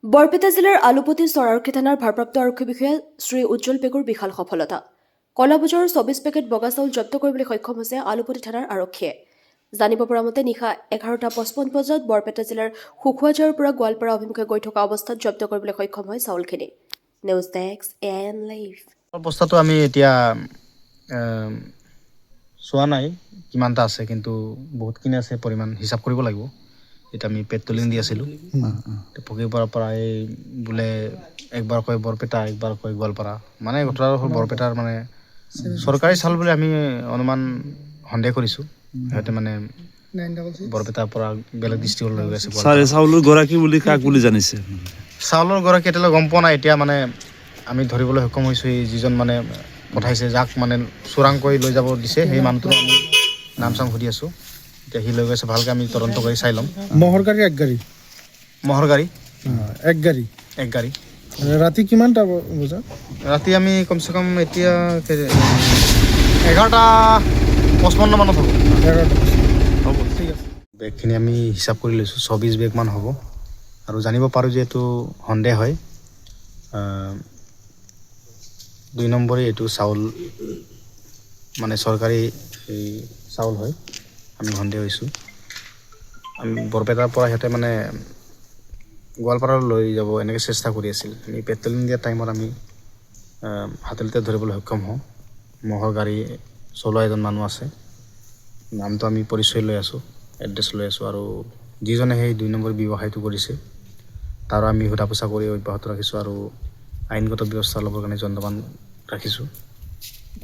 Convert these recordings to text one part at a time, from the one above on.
বৰপেটা জিলাৰ আলুপতি চৰাৰখী থানাৰ ভাৰপ্ৰাপ্ত আৰক্ষী বিষয়া শ্ৰী উজ্জ্বল পেগুৰ বিশাল সফলতা। কলাবজাৰৰ 24 পেকেট বগা চাউল জব্দ কৰিবলৈ সক্ষম হৈছে আলুপতি থানাৰ আৰক্ষীয়ে। জানিব পৰা মতে নিশা 11:55 বজাত বৰপেটা জিলাৰ শুখুৱাজাৰৰ পৰা গোৱালপাৰা অভিমুখে গৈ থকা অৱস্থাত জব্দ কৰিবলৈ সক্ষম হয় চাউলখিনি। News desk AN live. অৱস্থাটো আমি এতিয়া চোৱা নাই কিমানটা আছে, কিন্তু বহুতখিনি আছে, পৰিমাণ হিচাপ কৰিব লাগিব। এতিয়া আমি পেট্ৰলিং দি আছিলোঁ, ফকীৰপাৰাৰ পৰা এই বোলে একবাৰ কয় বৰপেটা, একবাৰ কয় গোৱালপাৰা, মানে ঘটনাটো হ'ল বৰপেটাৰ মানে চৰকাৰী চাউল বুলি আমি অনুমান সন্দেহ কৰিছোঁ। সিহঁতে মানে বৰপেটাৰ পৰা বেলেগ ডিষ্ট্ৰিক্টত লৈ গৈছে। চাউলৰ গৰাকী বুলি কাক বুলি জানিছে? চাউলৰ গৰাকী এতিয়ালৈ গম পোৱা নাই। এতিয়া মানে আমি ধৰিবলৈ সক্ষম হৈছোঁ, এই যিজন মানে পঠাইছে, যাক মানে চোৰাংকৈ লৈ যাব দিছে, সেই মানুহটো আমি নাম চাম সুধি আছোঁ। এতিয়া সি লৈ গৈছে, ভালকৈ আমি তদন্ত কৰি চাই ল'ম। মহৰ গাড়ী এক গাড়ী, মহৰ গাড়ী এক গাড়ী। ৰাতি কিমানটা বজাত? ৰাতি আমি কমচে কম এতিয়া 11:55 মানত হ'ব। 11টা হ'ব, ঠিক আছে। বেগখিনি আমি হিচাপ কৰি লৈছোঁ, 24 বেগমান হ'ব। আৰু জানিব পাৰোঁ যে এইটো সন্দেহ হয়। 2 নম্বৰে এইটো চাউল মানে চৰকাৰী এই চাউল হয়, আমি সন্দেহ হৈছোঁ। আমি বৰপেটাৰ পৰা সিহঁতে মানে গোৱালপাৰালৈ লৈ যাব এনেকৈ চেষ্টা কৰি আছিল। আমি পেট্ৰলিং দিয়া টাইমত আমি হাতলিতে ধৰিবলৈ সক্ষম হওঁ। মহৰ গাড়ী চলোৱা এজন মানুহ আছে, নামটো আমি পৰিচয় লৈ আছোঁ, এড্ৰেছ লৈ আছোঁ। আৰু যিজনে সেই 2 নম্বৰ ব্যৱসায়টো কৰিছে তাৰো আমি সোধা পোছা কৰি অব্যাহত ৰাখিছোঁ আৰু আইনগত ব্যৱস্থা ল'বৰ কাৰণে যত্নৱান ৰাখিছোঁ।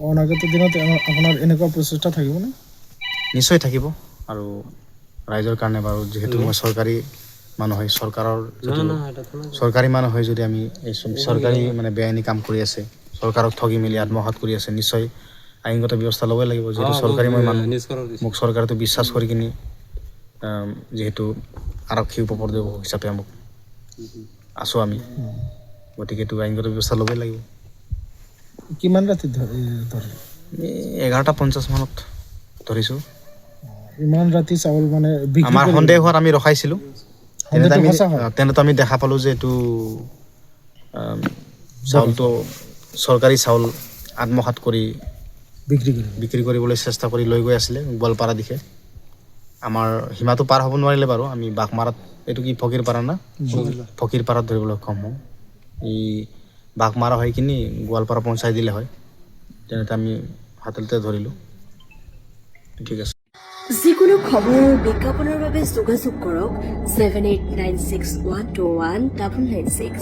অনাগত দিনত আপোনাৰ এনেকুৱা প্ৰচেষ্টা থাকিবনে? নিশ্চয় থাকিব। আৰু ৰাইজৰ কাৰণে বাৰু, যিহেতু মই চৰকাৰী মানুহ হয়, চৰকাৰী মানুহ হয় যদি আমি এই চৰকাৰী মানে বেআইনী কাম কৰি আছে, চৰকাৰক ঠগি মেলি আত্মসাৎ কৰি আছে, নিশ্চয় আইনগত ব্যৱস্থা ল'বই লাগিব। যিহেতু চৰকাৰী মই মানুহ, মোক চৰকাৰেতো বিশ্বাস কৰি কিনি যিহেতু আৰক্ষী উপপৰিদৰ্শক হিচাপে মোক আছোঁ আমি, গতিকে এইটো আইনগত ব্যৱস্থা ল'বই লাগিব। কিমান ৰাতি ধৰে? 11:50 মানত ধৰিছোঁ। ইমান ৰাতি চাউল মানে আমাৰ সন্দেহ হোৱাত আমি ৰখাইছিলোঁ। তেনেতো আমি দেখা পালোঁ যে এইটো চাউলটো চৰকাৰী চাউল আত্মসাৎ কৰি বিক্ৰী কৰিবলৈ চেষ্টা কৰি লৈ গৈ আছিলে গোৱালপাৰা দিশে। আমাৰ সীমাটো পাৰ হ'ব নোৱাৰিলে বাৰু, আমি বাঘমাৰাত, এইটো কি ফকীৰপাৰা না? ফকীৰপাৰাত ধৰিবলৈ সক্ষম হওঁ। এই বাঘমাৰা হৈ কিনি গোৱালপাৰা পঞ্চাই দিলে হয়, তেনেতে আমি হাতলিতে ধৰিলোঁ। ঠিক আছে। যিকোনো খবৰ আৰু বিজ্ঞাপনৰ বাবে যোগাযোগ কৰক 7896121996।